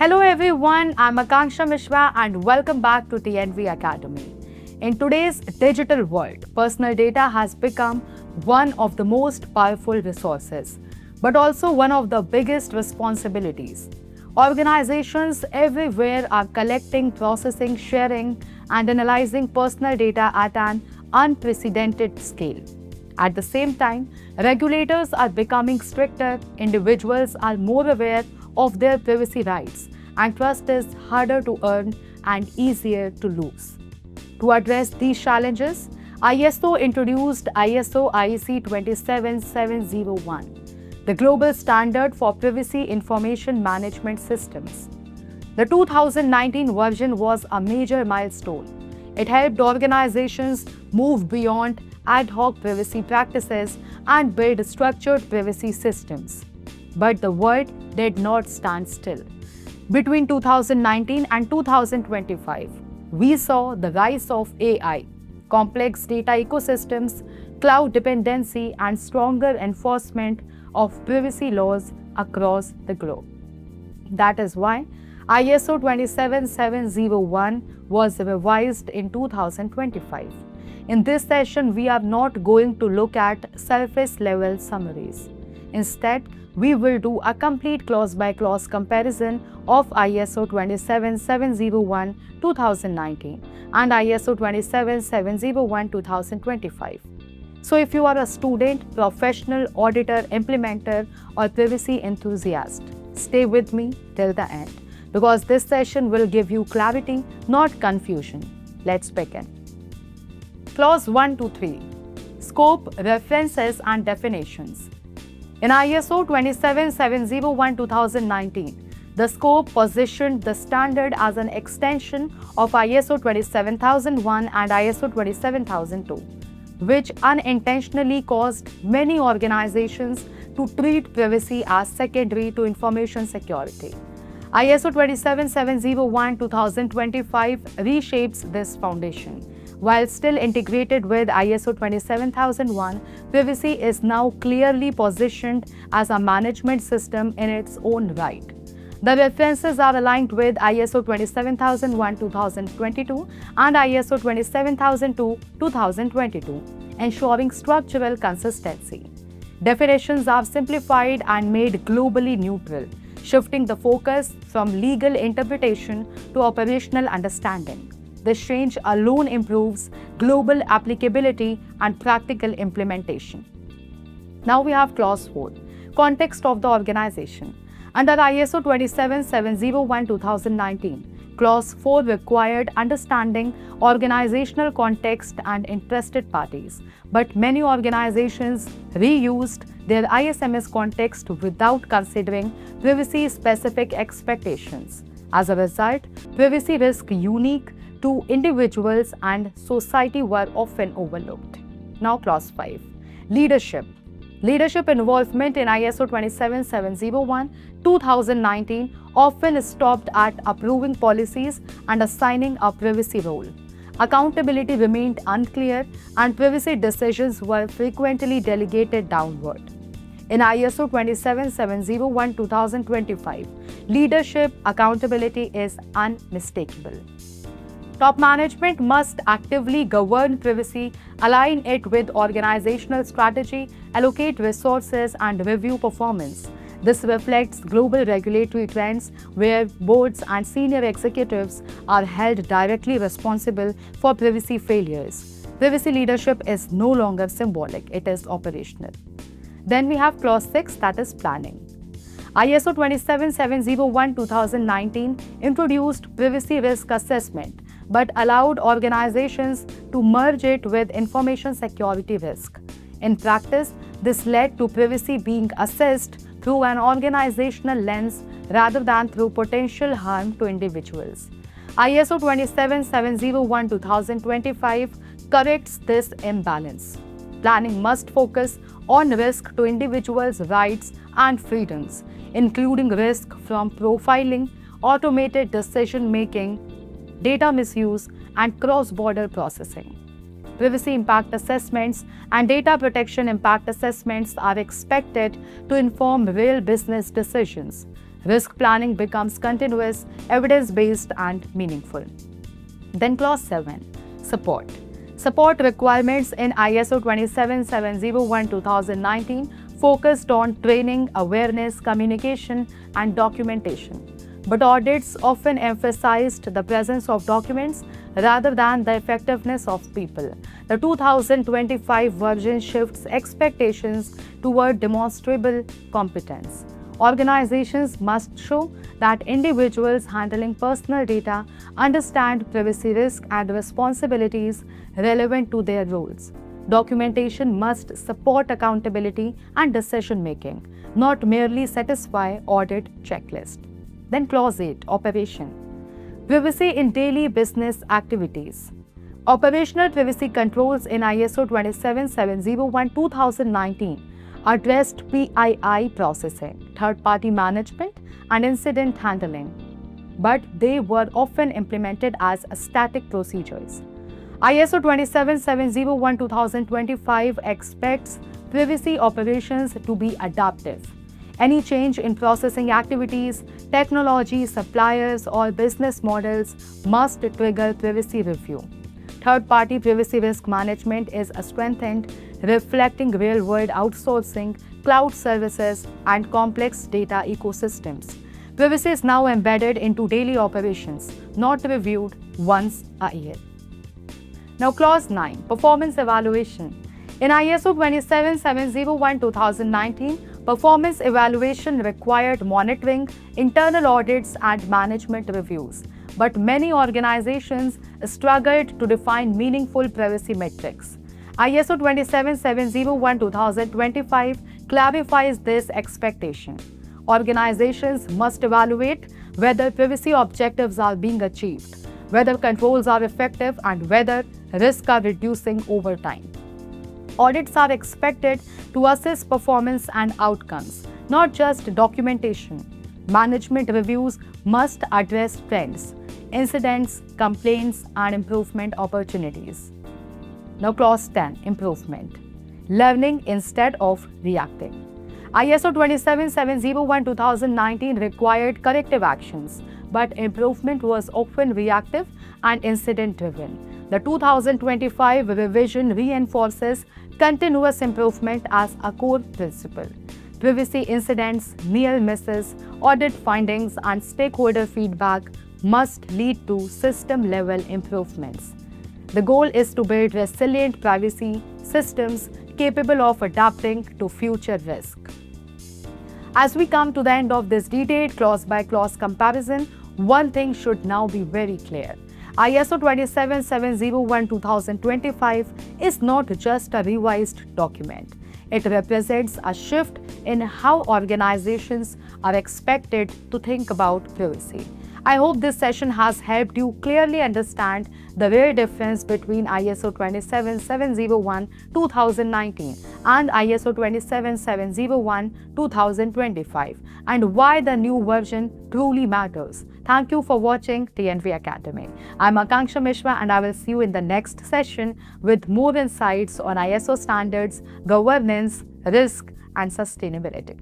Hello everyone, I'm Akanksha Mishra and welcome back to TNV Academy. In today's digital world, personal data has become one of the most powerful resources, but also one of the biggest responsibilities. Organizations everywhere are collecting, processing, sharing, and analyzing personal data at an unprecedented scale. At the same time, regulators are becoming stricter, individuals are more aware of their privacy rights, and trust is harder to earn and easier to lose. To address these challenges, ISO introduced ISO IEC 27701, the global standard for privacy information management systems. The 2019 version was a major milestone. It helped organizations move beyond ad hoc privacy practices and build structured privacy systems. But the world did not stand still. Between 2019 and 2025, we saw the rise of AI, complex data ecosystems, cloud dependency, and stronger enforcement of privacy laws across the globe. That is why ISO 27701 was revised in 2025. In this session, we are not going to look at surface-level summaries. Instead, we will do a complete clause-by-clause comparison of ISO 27701 2019 and ISO 27701 2025. So if you are a student, professional, auditor, implementer, or privacy enthusiast, stay with me till the end because this session will give you clarity, not confusion. Let's begin. Clause 1 to 3. Scope, references, and definitions. In ISO 27701 2019, the scope positioned the standard as an extension of ISO 27001 and ISO 27002, which unintentionally caused many organizations to treat privacy as secondary to information security. ISO 27701 2025 reshapes this foundation. While still integrated with ISO 27001, privacy is now clearly positioned as a management system in its own right. The references are aligned with ISO 27001 2022 and ISO 27002 2022, ensuring structural consistency. Definitions are simplified and made globally neutral, shifting the focus from legal interpretation to operational understanding. This change alone improves global applicability and practical implementation. Now we have Clause 4, Context of the Organization. Under ISO 27701 2019, Clause 4 required understanding organizational context and interested parties, but many organizations reused their ISMS context without considering privacy-specific expectations. As a result, privacy risks unique to individuals and society were often overlooked. Now Clause 5. Leadership. Leadership involvement in ISO 27701 2019 often stopped at approving policies and assigning a privacy role. Accountability remained unclear and privacy decisions were frequently delegated downward. In ISO 27701 2025, leadership accountability is unmistakable. Top management must actively govern privacy, align it with organizational strategy, allocate resources, and review performance. This reflects global regulatory trends where boards and senior executives are held directly responsible for privacy failures. Privacy leadership is no longer symbolic, it is operational. Then we have Clause 6, that is planning. ISO 27701 2019 introduced privacy risk assessment, but allowed organizations to merge it with information security risk. In practice, this led to privacy being assessed through an organizational lens rather than through potential harm to individuals. ISO 27701 2025 corrects this imbalance. Planning must focus on risk to individuals' rights and freedoms, including risk from profiling, automated decision-making, data misuse, and cross-border processing. Privacy impact assessments and data protection impact assessments are expected to inform real business decisions. Risk planning becomes continuous, evidence-based and meaningful. Then clause 7, support. Support requirements in ISO 27701-2019 focused on training, awareness, communication and documentation. But audits often emphasized the presence of documents rather than the effectiveness of people. The 2025 version shifts expectations toward demonstrable competence. Organizations must show that individuals handling personal data understand privacy risk and responsibilities relevant to their roles. Documentation must support accountability and decision making, not merely satisfy audit checklist. Then clause 8, operation. Privacy in daily business activities. Operational privacy controls in ISO 27701-2019 addressed PII processing, third-party management, and incident handling, but they were often implemented as static procedures. ISO 27701-2025 expects privacy operations to be adaptive. Any change in processing activities, technology, suppliers, or business models must trigger privacy review. Third-party privacy risk management is strengthened, reflecting real-world outsourcing, cloud services, and complex data ecosystems. Privacy is now embedded into daily operations, not reviewed once a year. Now, clause 9, performance evaluation. In ISO 27701-2019, performance evaluation required monitoring, internal audits, and management reviews. But many organizations struggled to define meaningful privacy metrics. ISO 27701-2025 clarifies this expectation. Organizations must evaluate whether privacy objectives are being achieved, whether controls are effective, and whether risks are reducing over time. Audits are expected to assess performance and outcomes, not just documentation. Management reviews must address trends, incidents, complaints, and improvement opportunities. Now, clause 10, improvement. Learning instead of reacting. ISO 27701-2019 required corrective actions, but improvement was often reactive and incident-driven. The 2025 revision reinforces continuous improvement as a core principle. Privacy incidents, near misses, audit findings, and stakeholder feedback must lead to system-level improvements. The goal is to build resilient privacy systems capable of adapting to future risk. As we come to the end of this detailed clause-by-clause comparison, one thing should now be very clear. ISO 27701-2025 is not just a revised document. It represents a shift in how organizations are expected to think about privacy. I hope this session has helped you clearly understand the real difference between ISO 27701-2019 and ISO 27701-2025 and why the new version truly matters. Thank you for watching TNV Academy. I'm Akanksha Mishra and I will see you in the next session with more insights on ISO standards, governance, risk and sustainability.